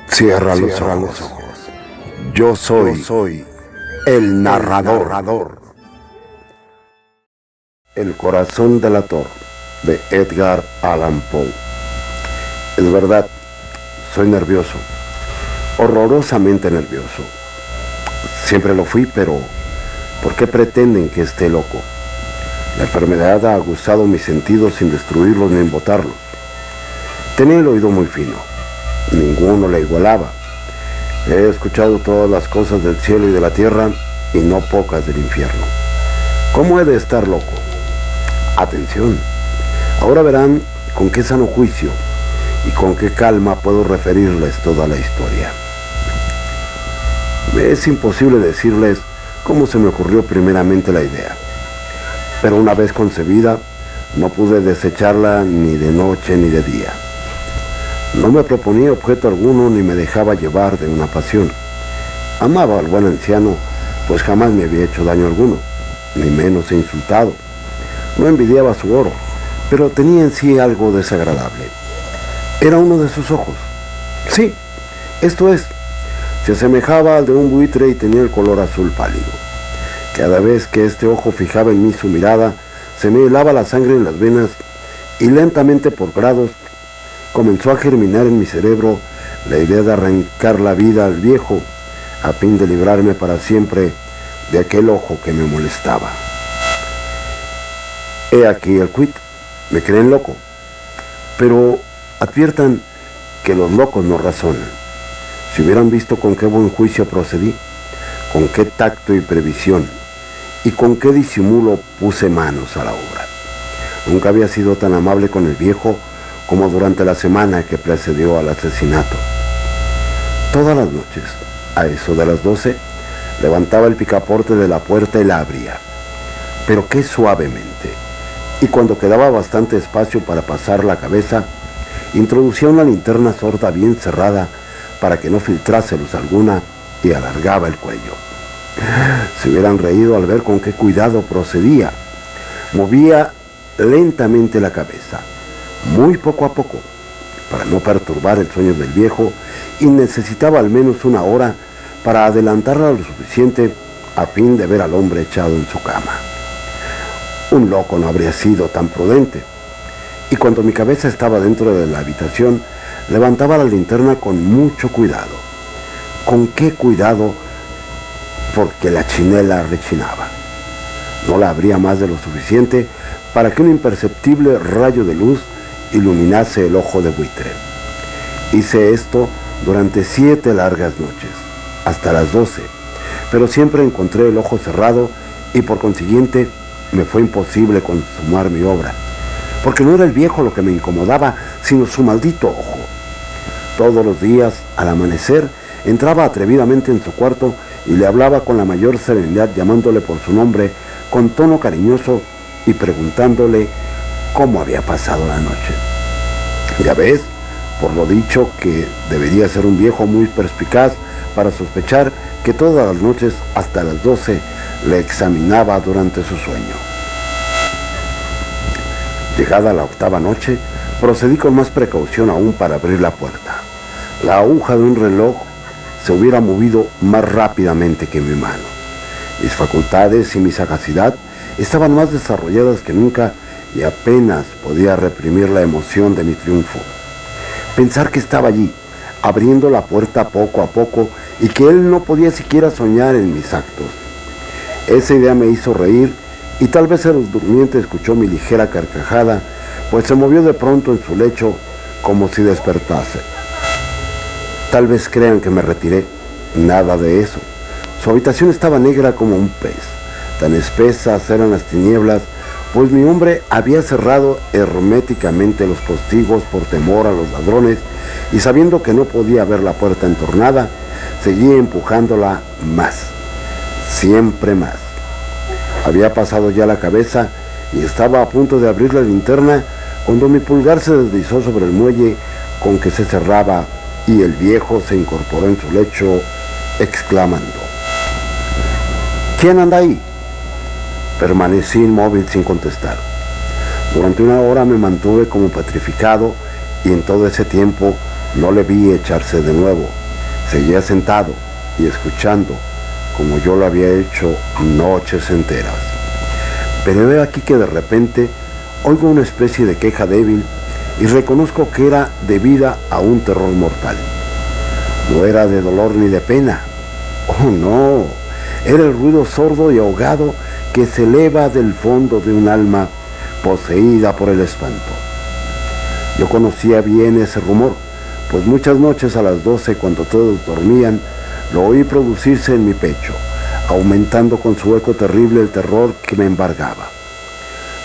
Cierra los ojos. Yo soy el narrador. El corazón delator, de Edgar Allan Poe. Es verdad, soy nervioso, horrorosamente nervioso. Siempre lo fui, pero ¿por qué pretenden que esté loco? La enfermedad ha aguzado mis sentidos sin destruirlos ni embotarlos. Tenía el oído muy fino, ninguno le igualaba. He escuchado todas las cosas del cielo y de la tierra y no pocas del infierno. ¿Cómo he de estar loco? Atención, ahora verán con qué sano juicio y con qué calma puedo referirles toda la historia. Me es imposible decirles cómo se me ocurrió primeramente la idea, pero una vez concebida, no pude desecharla ni de noche ni de día. No me proponía objeto alguno ni me dejaba llevar de una pasión. Amaba al buen anciano, pues jamás me había hecho daño alguno, ni menos he insultado. No envidiaba su oro, pero tenía en sí algo desagradable. Era uno de sus ojos. Sí, esto es, se asemejaba al de un buitre y tenía el color azul pálido. Cada vez que este ojo fijaba en mí su mirada, se me helaba la sangre en las venas y lentamente por grados comenzó a germinar en mi cerebro la idea de arrancar la vida al viejo a fin de librarme para siempre de aquel ojo que me molestaba. He aquí el quid. Me creen loco, pero adviertan que los locos no razonan. Si hubieran visto con qué buen juicio procedí, con qué tacto y previsión, y con qué disimulo puse manos a la obra. Nunca había sido tan amable con el viejo como durante la semana que precedió al asesinato. Todas las noches, a eso de las 12, levantaba el picaporte de la puerta y la abría, pero qué suavemente, y cuando quedaba bastante espacio para pasar la cabeza, introducía una linterna sorda bien cerrada para que no filtrase luz alguna y alargaba el cuello. Se hubieran reído al ver con qué cuidado procedía. Movía lentamente la cabeza, muy poco a poco, para no perturbar el sueño del viejo, y necesitaba al menos una hora para adelantarla lo suficiente a fin de ver al hombre echado en su cama. Un loco no habría sido tan prudente, y cuando mi cabeza estaba dentro de la habitación, levantaba la linterna con mucho cuidado. ¿Con qué cuidado? Porque la chinela rechinaba. No la abría más de lo suficiente para que un imperceptible rayo de luz iluminase el ojo de buitre. Hice esto durante 7 largas noches, hasta las 12, pero siempre encontré el ojo cerrado y por consiguiente me fue imposible consumar mi obra, porque no era el viejo lo que me incomodaba, sino su maldito ojo. Todos los días, al amanecer, entraba atrevidamente en su cuarto y le hablaba con la mayor serenidad, llamándole por su nombre con tono cariñoso y preguntándole cómo había pasado la noche. Ya ves, por lo dicho, que debería ser un viejo muy perspicaz para sospechar que todas las noches hasta las 12 le examinaba durante su sueño. Llegada la 8ª noche, procedí con más precaución aún para abrir la puerta. La aguja de un reloj se hubiera movido más rápidamente que mi mano. Mis facultades y mi sagacidad estaban más desarrolladas que nunca y apenas podía reprimir la emoción de mi triunfo. Pensar que estaba allí, abriendo la puerta poco a poco y que él no podía siquiera soñar en mis actos. Esa idea me hizo reír y tal vez el durmiente escuchó mi ligera carcajada, pues se movió de pronto en su lecho como si despertase. Tal vez crean que me retiré. Nada de eso. Su habitación estaba negra como un pez. Tan espesas eran las tinieblas, pues mi hombre había cerrado herméticamente los postigos por temor a los ladrones, y sabiendo que no podía ver la puerta entornada, seguía empujándola más, siempre más. Había pasado ya la cabeza y estaba a punto de abrir la linterna cuando mi pulgar se deslizó sobre el muelle con que se cerraba y el viejo se incorporó en su lecho exclamando: ¿Quién anda ahí? Permanecí inmóvil sin contestar. Durante una hora me mantuve como petrificado y en todo ese tiempo No le vi echarse de nuevo. Seguía sentado y escuchando, como yo lo había hecho noches enteras. Pero he aquí que de repente oigo una especie de queja débil y reconozco que era debida a un terror mortal. No era de dolor ni de pena. Oh, no. Era el ruido sordo y ahogado que se eleva del fondo de un alma poseída por el espanto. Yo conocía bien ese rumor, pues muchas noches a las 12, cuando todos dormían, lo oí producirse en mi pecho, aumentando con su eco terrible el terror que me embargaba.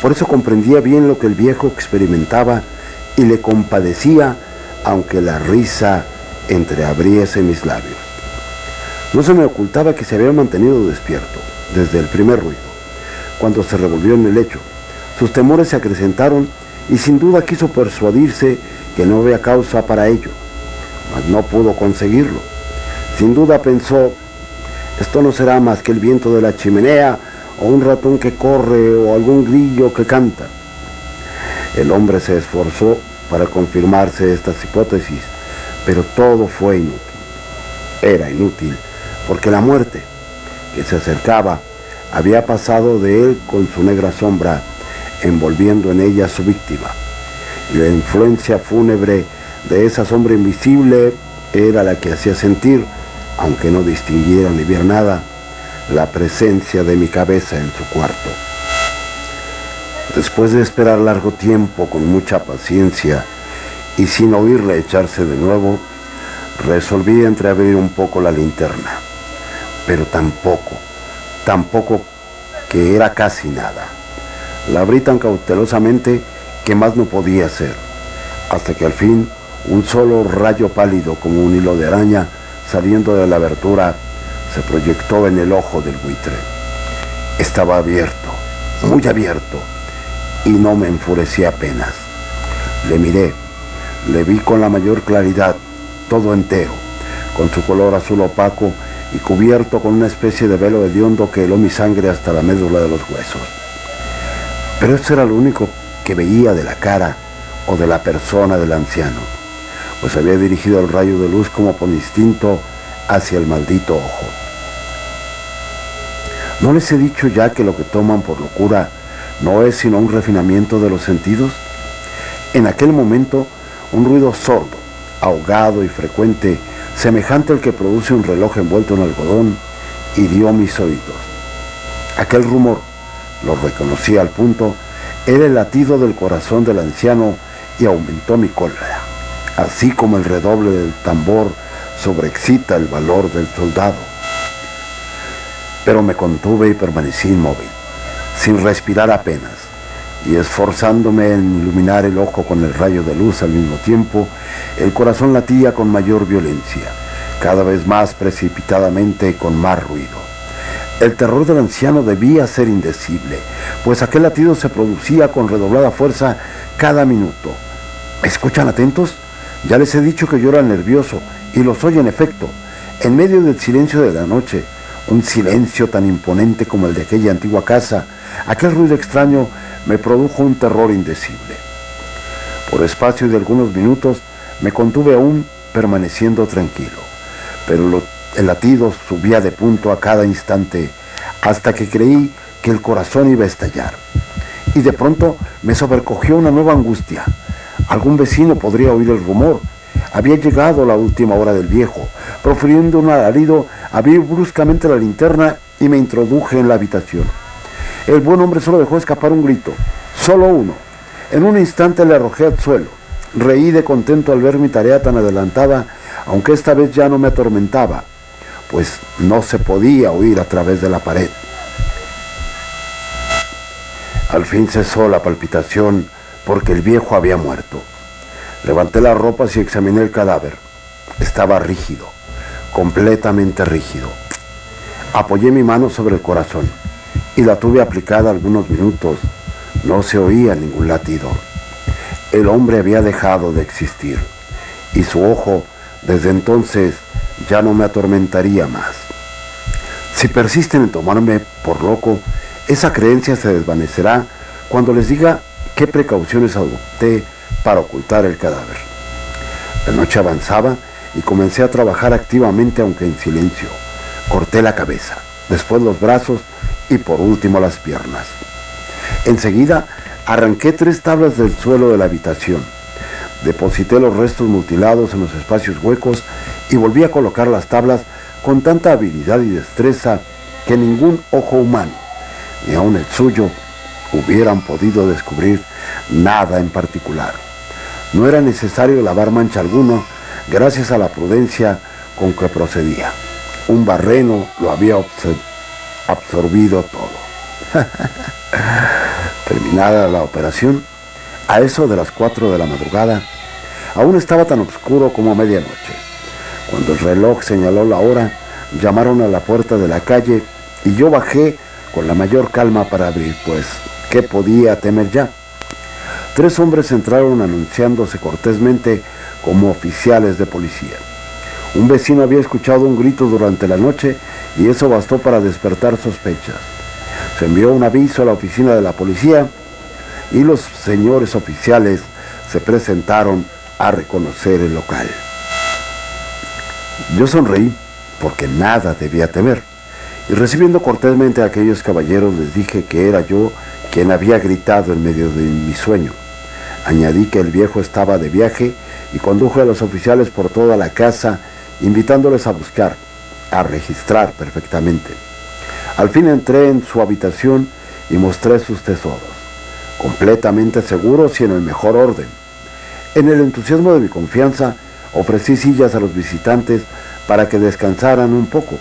Por eso comprendía bien lo que el viejo experimentaba y le compadecía, aunque la risa entreabriese mis labios. No se me ocultaba que se había mantenido despierto desde el primer ruido. Cuando se revolvió en el lecho, sus temores se acrecentaron y sin duda quiso persuadirse que no había causa para ello, mas no pudo conseguirlo. Sin duda pensó, esto no será más que el viento de la chimenea, o un ratón que corre, o algún grillo que canta. El hombre se esforzó para confirmarse estas hipótesis, pero todo fue inútil. Era inútil, porque la muerte, que se acercaba, había pasado de él con su negra sombra, envolviendo en ella a su víctima. Y la influencia fúnebre de esa sombra invisible era la que hacía sentir, aunque no distinguiera ni viera nada, la presencia de mi cabeza en su cuarto. Después de esperar largo tiempo con mucha paciencia y sin oírle echarse de nuevo, resolví entreabrir un poco la linterna, pero tampoco que era casi nada. La abrí tan cautelosamente que más no podía hacer, hasta que al fin un solo rayo pálido como un hilo de araña saliendo de la abertura se proyectó en el ojo del buitre. Estaba abierto, muy abierto, y no me enfurecí apenas. Le miré, le vi con la mayor claridad, todo entero, con su color azul opaco y cubierto con una especie de velo hediondo que heló mi sangre hasta la médula de los huesos. Pero eso era lo único que veía de la cara o de la persona del anciano, pues había dirigido el rayo de luz como por instinto hacia el maldito ojo. ¿No les he dicho ya que lo que toman por locura no es sino un refinamiento de los sentidos? En aquel momento, un ruido sordo, ahogado y frecuente, semejante al que produce un reloj envuelto en algodón, hirió mis oídos. Aquel rumor, lo reconocí al punto, era el latido del corazón del anciano y aumentó mi cólera, así como el redoble del tambor sobreexcita el valor del soldado. Pero me contuve y permanecí inmóvil, sin respirar apenas, y esforzándome en iluminar el ojo con el rayo de luz al mismo tiempo, el corazón latía con mayor violencia, cada vez más precipitadamente y con más ruido. El terror del anciano debía ser indecible, pues aquel latido se producía con redoblada fuerza cada minuto. ¿Me escuchan atentos? Ya les he dicho que yo era nervioso, y lo soy en efecto. En medio del silencio de la noche, un silencio tan imponente como el de aquella antigua casa, aquel ruido extraño me produjo un terror indecible. Por espacio de algunos minutos me contuve aún permaneciendo tranquilo, pero el latido subía de punto a cada instante hasta que creí que el corazón iba a estallar. Y de pronto me sobrecogió una nueva angustia. Algún vecino podría oír el rumor. Había llegado la última hora del viejo. Profiriendo un alarido, abrí bruscamente la linterna y me introduje en la habitación. El buen hombre solo dejó escapar un grito, solo uno. En un instante le arrojé al suelo. Reí de contento al ver mi tarea tan adelantada, aunque esta vez ya no me atormentaba, pues no se podía oír a través de la pared. Al fin cesó la palpitación porque el viejo había muerto. Levanté las ropas y examiné el cadáver. Estaba rígido, completamente rígido. Apoyé mi mano sobre el corazón y la tuve aplicada algunos minutos. No se oía ningún latido. El hombre había dejado de existir y su ojo desde entonces ya no me atormentaría más. Si persisten en tomarme por loco, esa creencia se desvanecerá cuando les diga qué precauciones adopté para ocultar el cadáver. La noche avanzaba y comencé a trabajar activamente, aunque en silencio. Corté la cabeza, después los brazos y por último las piernas. Enseguida arranqué 3 tablas del suelo de la habitación. Deposité los restos mutilados en los espacios huecos y volví a colocar las tablas con tanta habilidad y destreza que ningún ojo humano, ni aun el suyo, hubieran podido descubrir nada en particular. No era necesario lavar mancha alguna, gracias a la prudencia con que procedía. Un barreno lo había absorbido todo. Terminada la operación, a eso de las 4 de la madrugada, aún estaba tan oscuro como medianoche. Cuando el reloj señaló la hora, llamaron a la puerta de la calle y yo bajé con la mayor calma para abrir, pues, ¿qué podía temer ya? 3 hombres entraron anunciándose cortésmente como oficiales de policía. Un vecino había escuchado un grito durante la noche y eso bastó para despertar sospechas. Se envió un aviso a la oficina de la policía y los señores oficiales se presentaron a reconocer el local. Yo sonreí porque nada debía temer y recibiendo cortésmente a aquellos caballeros les dije que era yo quien había gritado en medio de mi sueño. Añadí que el viejo estaba de viaje y conduje a los oficiales por toda la casa, invitándoles a buscar, a registrar perfectamente. Al fin entré en su habitación y mostré sus tesoros, completamente seguros y en el mejor orden. En el entusiasmo de mi confianza, ofrecí sillas a los visitantes para que descansaran un poco,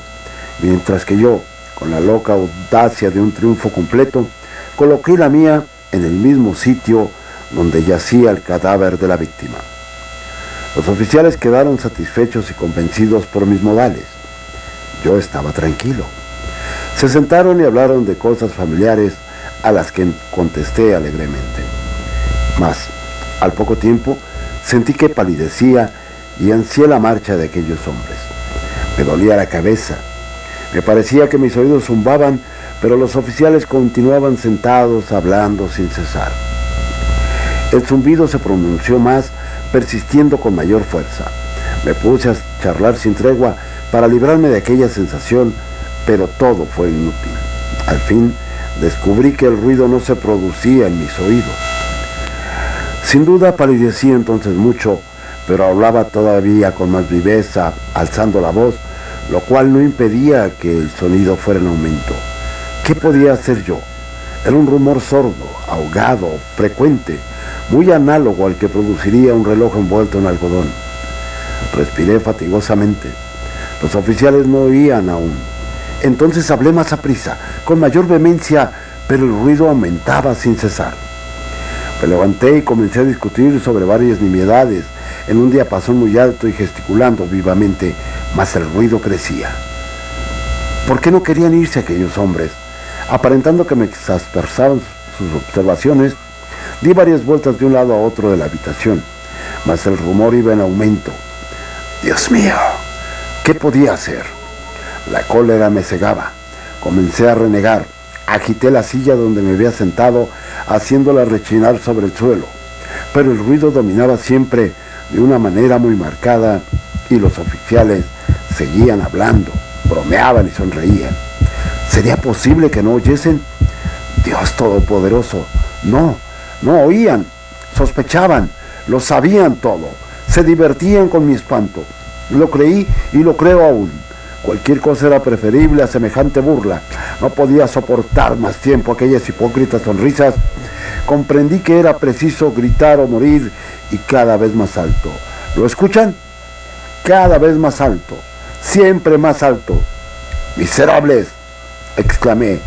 mientras que yo, con la loca audacia de un triunfo completo, coloqué la mía en el mismo sitio donde yacía el cadáver de la víctima. Los oficiales quedaron satisfechos y convencidos por mis modales. Yo estaba tranquilo. Se sentaron y hablaron de cosas familiares a las que contesté alegremente. Mas, al poco tiempo, sentí que palidecía y ansié la marcha de aquellos hombres. Me dolía la cabeza. Me parecía que mis oídos zumbaban, pero los oficiales continuaban sentados hablando sin cesar. El zumbido se pronunció más, persistiendo con mayor fuerza. Me puse a charlar sin tregua para librarme de aquella sensación, pero todo fue inútil. Al fin, descubrí que el ruido no se producía en mis oídos. Sin duda palidecí entonces mucho, pero hablaba todavía con más viveza, alzando la voz, lo cual no impedía que el sonido fuera en aumento. ¿Qué podía hacer yo? Era un rumor sordo, ahogado, frecuente, muy análogo al que produciría un reloj envuelto en algodón. Respiré fatigosamente. Los oficiales no oían aún. Entonces hablé más aprisa, con mayor vehemencia, pero el ruido aumentaba sin cesar. Me levanté y comencé a discutir sobre varias nimiedades, en un diapasón muy alto y gesticulando vivamente, mas el ruido crecía. ¿Por qué no querían irse aquellos hombres? Aparentando que me exaspersaban sus observaciones, di varias vueltas de un lado a otro de la habitación, mas el rumor iba en aumento. Dios mío, ¿qué podía hacer? La cólera me cegaba. Comencé a renegar. Agité la silla donde me había sentado, haciéndola rechinar sobre el suelo. Pero el ruido dominaba siempre de una manera muy marcada y los oficiales seguían hablando, bromeaban y sonreían. ¿Sería posible que no oyesen? Dios Todopoderoso, no oían, sospechaban, lo sabían todo, se divertían con mi espanto. Lo creí y lo creo aún. Cualquier cosa era preferible a semejante burla. No podía soportar más tiempo aquellas hipócritas sonrisas. Comprendí que era preciso gritar o morir y cada vez más alto. ¿Lo escuchan? Cada vez más alto, siempre más alto. ¡Miserables!, exclamé.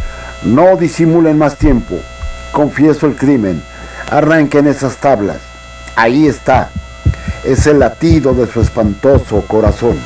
No disimulen más tiempo. Confieso el crimen. Arranquen esas tablas. Ahí está. Es el latido de su espantoso corazón.